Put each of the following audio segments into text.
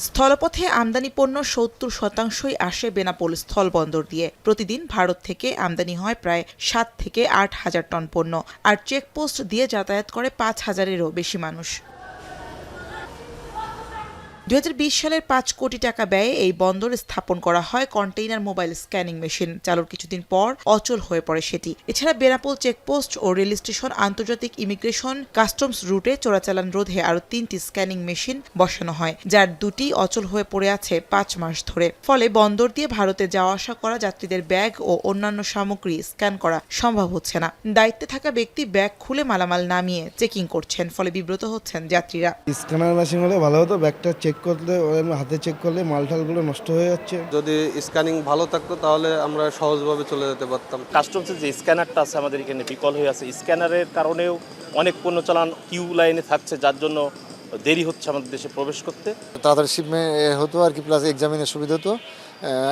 স্থলপথে আমদানি পণ্য ৭০% আসে বেনাপোল স্থলবন্দর দিয়ে। প্রতিদিন ভারত থেকে আমদানি হয় প্রায় ৭ থেকে ৮ হাজার টন পণ্য, আর চেকপোস্ট দিয়ে যাতায়াত করে ৫,০০০-এরও বেশি মানুষ। ২০২০ সালের ৫ কোটি টাকা ব্যয়ে এই বন্দরে স্থাপন করা হয় কন্টেইনার মোবাইল স্ক্যানিং মেশিন। চালুর কিছুদিন পর অচল হয়ে পড়ে সেটি। এছাড়া বেনাপোল চেকপোস্ট ও রেল স্টেশন, আন্তর্জাতিক ইমিগ্রেশন, কাস্টমস রুটে চোরাচালান রোধে আরও ৩টি স্ক্যানিং মেশিন বসানো হয়, যার ২টি অচল হয়ে পড়ে আছে ৫ মাস ধরে। ফলে বন্দর দিয়ে ভারতে যাওয়া আসা করা যাত্রীদের ব্যাগ ও অন্যান্য সামগ্রী স্ক্যান করা সম্ভব হচ্ছে না। দায়িত্বে থাকা ব্যক্তি ব্যাগ খুলে মালামাল নামিয়ে চেকিং করছেন, ফলে বিব্রত হচ্ছেন যাত্রীরা। স্ক্যানার মেশিন হলে ভালো হতো, ব্যাগটা চেক করলে হাতে চেক করলে মালটালগুলো নষ্ট হয়ে যাচ্ছে। যদি স্ক্যানিং ভালো থাকতো তাহলে আমরা সহজভাবে চলে যেতে পারতাম। কাস্টমসের যে স্ক্যানারটা আছে আমাদের এখানে বিকল হয়ে আছে, স্ক্যানারের কারণেও অনেক পণ্য চালান কিউ লাইনে থাকছে, যার জন্য দেরি হচ্ছে আমাদের দেশে প্রবেশ করতে। তাড়াতাড়ি শিপমেন্ট হতো আর কি, প্লাস এক্সামিনের সুবিধা হতো,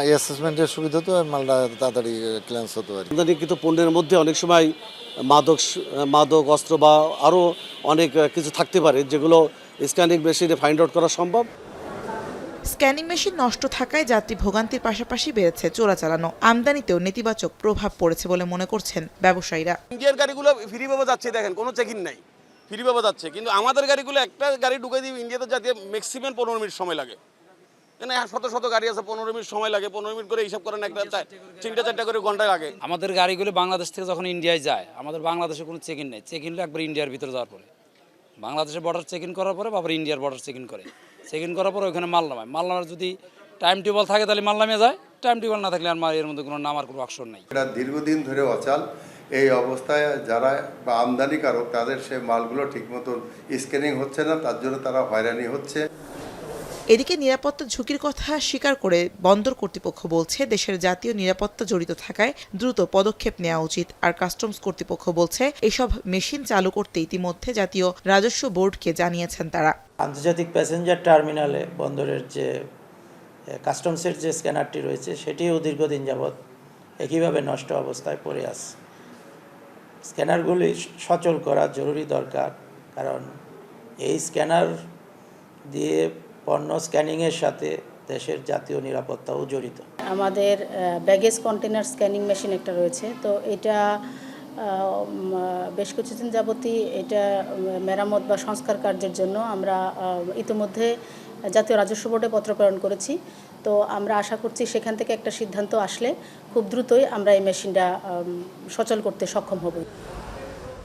অ্যাসেসমেন্টের সুবিধা হতো, মালটা তাড়াতাড়ি ক্লিয়ারেন্স হতো আর কি। আমদানিকৃত পণ্যের মধ্যে অনেক সময় মাদক অস্ত্র বা আরও অনেক কিছু থাকতে পারে, যেগুলো স্ক্যানিং মেশিনে ফাইন্ড আউট করা সম্ভব। স্ক্যানিং মেশিন নষ্ট থাকায় যাত্রী ভোগান্তির পাশাপাশি বেড়েছে চোরাচালানো। আমদানিতেও নেতিবাচক প্রভাব পড়েছে বলে মনে করছেন ব্যবসায়ীরা। ইন্ডিয়ার গাড়িগুলো ফ্রিভাবে যাচ্ছে, দেখেন কোনো চেকিং নাই, ফ্রিভাবে যাচ্ছে। কিন্তু আমাদের গাড়িগুলো একটা গাড়ি ঢুকে দিয়ে ইন্ডিয়াতে যাতে ম্যাক্সিমাম 15 মিনিট সময় লাগে। এখানে শত গাড়ি আছে, 15 মিনিট সময় লাগে। 15 মিনিট করে হিসাব করেন, একটা 3-4 করে ঘন্টা লাগে। আমাদের গাড়িগুলো বাংলাদেশ থেকে যখন ইন্ডিয়ায় যায়, আমাদের বাংলাদেশে কোনো চেক ইন নেই। চেক ইন একবার ইন্ডিয়ার ভিতরে যাওয়ার পরে, বাংলাদেশের বর্ডার চেক ইন করার পরে আবার ইন্ডিয়ার বর্ডার চেক ইন করে। চেক ইন করার পরে ওইখানে মাল নামায় যদি টাইম টেবল থাকে তাহলে মাল নামিয়ে যায়, টাইম টেবল না থাকলে আর এর মধ্যে কোনো নামার কোনো অপশন নেই। এটা দীর্ঘদিন ধরে অচল। এই অবস্থায় যারা বা আমদানিকারক তাদের সে মালগুলো ঠিক মতন স্ক্যানিং হচ্ছে না, তার জন্য তারা হয়রানি হচ্ছে। এদিকে নিরাপত্তা ঝুঁকির কথা স্বীকার করে বন্দর কর্তৃপক্ষ বলছে, দেশের জাতীয় নিরাপত্তা জড়িত থাকায় দ্রুত পদক্ষেপ নেওয়া উচিত। আর কাস্টমস কর্তৃপক্ষ বলছে, এসব মেশিন চালু করতে ইতিমধ্যে জাতীয় রাজস্ব বোর্ডকে জানিয়েছেন তারা। আন্তর্জাতিক প্যাসেঞ্জার টার্মিনালে বন্দরের যে কাস্টমসের যে স্ক্যানারটি রয়েছে, সেটিও দীর্ঘদিন যাবৎ একইভাবে নষ্ট অবস্থায় পড়ে আছে। স্ক্যানারগুলি সচল করা জরুরি দরকার, কারণ এই স্ক্যানার দিয়ে পণ্য স্ক্যানিংয়ের সাথে দেশের জাতীয় নিরাপত্তাও জড়িত। আমাদের ব্যাগেজ কন্টেনার স্ক্যানিং মেশিন একটা রয়েছে, তো এটা বেশ কিছুদিন যাবতই এটা মেরামত বা সংস্কার কার্যের জন্য আমরা ইতিমধ্যে জাতীয় রাজস্ব বোর্ডে পত্র প্রেরণ করেছি। তো আমরা আশা করছি সেখান থেকে একটা সিদ্ধান্ত আসলে খুব দ্রুতই আমরা এই মেশিনটা সচল করতে সক্ষম হব।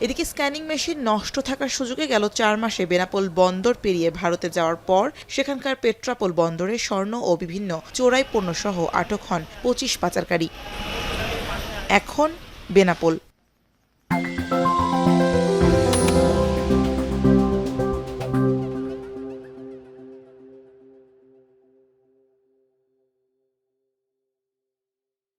এদিকে স্ক্যানিং মেশিন নষ্ট থাকার সুযোগে গেল 4 মাসে বেনাপোল বন্দর পেরিয়ে ভারতে যাওয়ার পর সেখানকার পেট্রাপোল বন্দরে স্বর্ণ ও বিভিন্ন চোরাই পণ্য সহ আটক হন 25 পাচারকারী। এখন বেনাপোল।